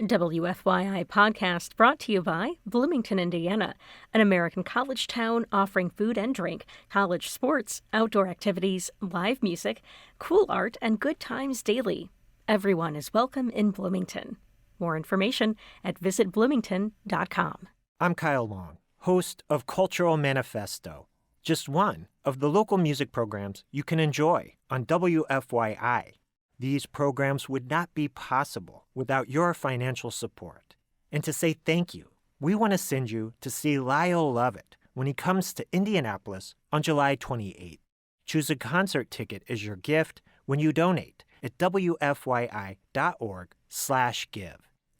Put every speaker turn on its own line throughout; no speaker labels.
WFYI podcast brought to you by Bloomington, Indiana, an American college town offering food and drink, college sports, outdoor activities, live music, cool art, and good times daily. Everyone is welcome in Bloomington. More information at visitbloomington.com.
I'm Kyle Long, host of Cultural Manifesto, just one of the local music programs you can enjoy on WFYI. These programs would not be possible without your financial support. And to say thank you, we want to send you to see Lyle Lovett when he comes to Indianapolis on July 28th. Choose a concert ticket as your gift when you donate at wfyi.org/give.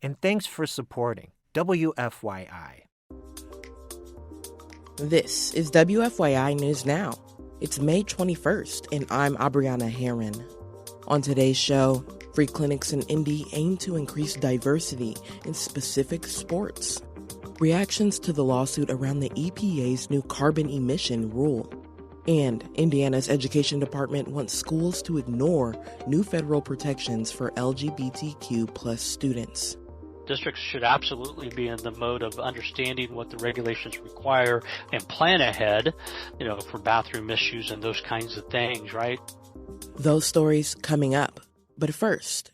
And thanks for supporting WFYI.
This is WFYI News Now. It's May 21st, and I'm Abriana Herron. On today's show, free clinics in Indy aim to increase diversity in specific sports. Reactions to the lawsuit around the EPA's new carbon emission rule. And Indiana's Education Department wants schools to ignore new federal protections for LGBTQ plus students.
Districts should absolutely be in the mode of understanding what the regulations require and plan ahead, for bathroom issues and those kinds of things, right?
Those stories coming up. But first,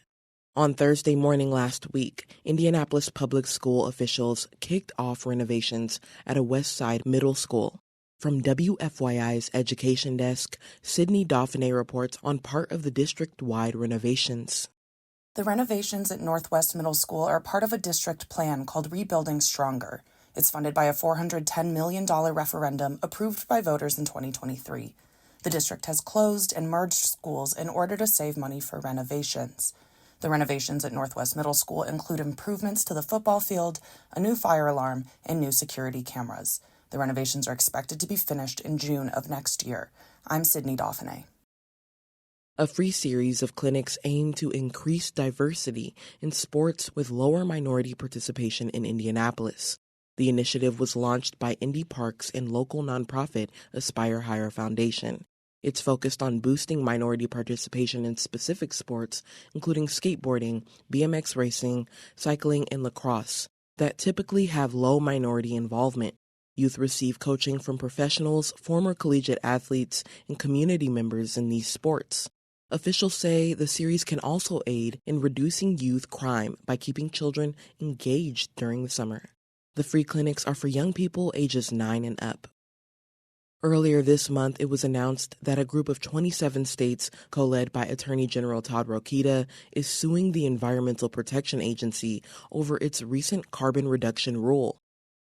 on Thursday morning last week, Indianapolis Public School officials kicked off renovations at a West Side middle school. From WFYI's Education Desk, Sydney Dauphiné reports on part of the district-wide renovations.
The renovations at Northwest Middle School are part of a district plan called Rebuilding Stronger. It's funded by a $410 million referendum approved by voters in 2023. The district has closed and merged schools in order to save money for renovations. The renovations at Northwest Middle School include improvements to the football field, a new fire alarm, and new security cameras. The renovations are expected to be finished in June of next year. I'm Sydney Dauphiné.
A free series of clinics aim to increase diversity in sports with lower minority participation in Indianapolis. The initiative was launched by Indy Parks and local nonprofit Aspire Higher Foundation. It's focused on boosting minority participation in specific sports, including skateboarding, BMX racing, cycling, and lacrosse, that typically have low minority involvement. Youth receive coaching from professionals, former collegiate athletes, and community members in these sports. Officials say the series can also aid in reducing youth crime by keeping children engaged during the summer. The free clinics are for young people ages 9 and up. Earlier this month, it was announced that a group of 27 states, co-led by Attorney General Todd Rokita, is suing the Environmental Protection Agency over its recent carbon reduction rule.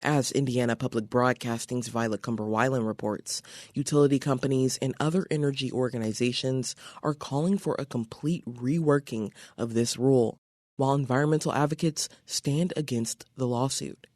As Indiana Public Broadcasting's Violet Cumberwilen reports, utility companies and other energy organizations are calling for a complete reworking of this rule, while environmental advocates stand against the lawsuit.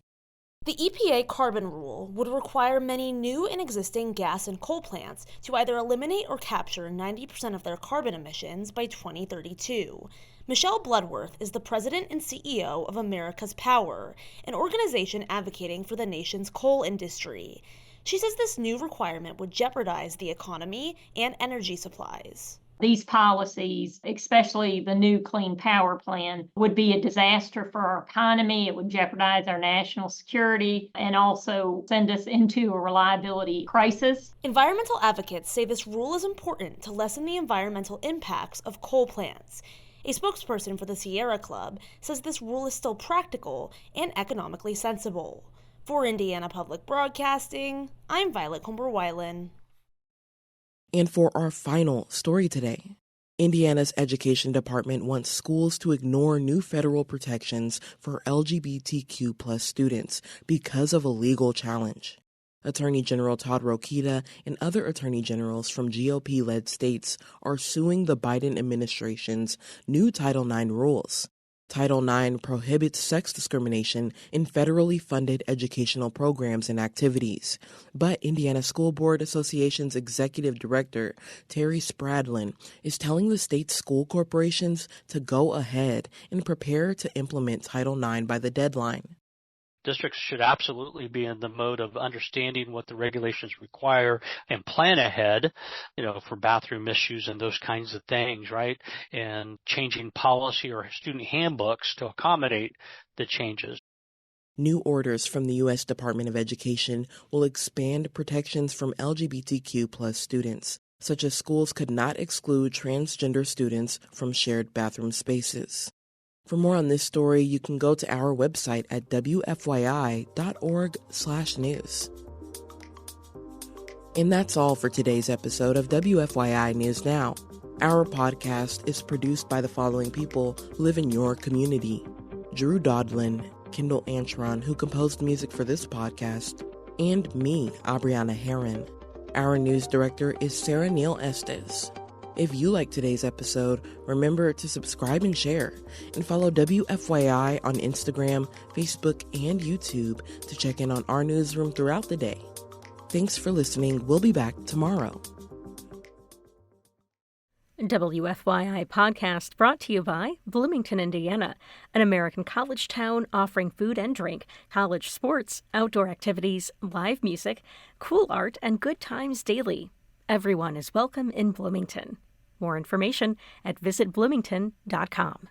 The EPA carbon rule would require many new and existing gas and coal plants to either eliminate or capture 90% of their carbon emissions by 2032. Michelle Bloodworth is the president and CEO of America's Power, an organization advocating for the nation's coal industry. She says this new requirement would jeopardize the economy and energy supplies.
These policies, especially the new Clean Power Plan, would be a disaster for our economy. It would jeopardize our national security and also send us into a reliability crisis.
Environmental advocates say this rule is important to lessen the environmental impacts of coal plants. A spokesperson for the Sierra Club says this rule is still practical and economically sensible. For Indiana Public Broadcasting, I'm Violet Cumberwilen.
And for our final story today, Indiana's Education Department wants schools to ignore new federal protections for LGBTQ plus students because of a legal challenge. Attorney General Todd Rokita and other attorney generals from GOP-led states are suing the Biden administration's new Title IX rules. Title IX prohibits sex discrimination in federally funded educational programs and activities. But Indiana School Board Association's executive director, Terry Spradlin, is telling the state's school corporations to go ahead and prepare to implement Title IX by the deadline.
Districts should absolutely be in the mode of understanding what the regulations require and plan ahead, for bathroom issues and those kinds of things, right? And changing policy or student handbooks to accommodate the changes.
New orders from the U.S. Department of Education will expand protections from LGBTQ+ students, such as schools could not exclude transgender students from shared bathroom spaces. For more on this story, you can go to our website at wfyi.org/news. And that's all for today's episode of WFYI News Now. Our podcast is produced by the following people who live in your community: Drew Daudelin, Kendall Antron, who composed music for this podcast, and me, Abriana Herron. Our news director is Sarah Neal-Estes. If you like today's episode, remember to subscribe and share, and follow WFYI on Instagram, Facebook, and YouTube to check in on our newsroom throughout the day. Thanks for listening. We'll be back tomorrow.
WFYI podcast brought to you by Bloomington, Indiana, an American college town offering food and drink, college sports, outdoor activities, live music, cool art, and good times daily. Everyone is welcome in Bloomington. More information at visitbloomington.com.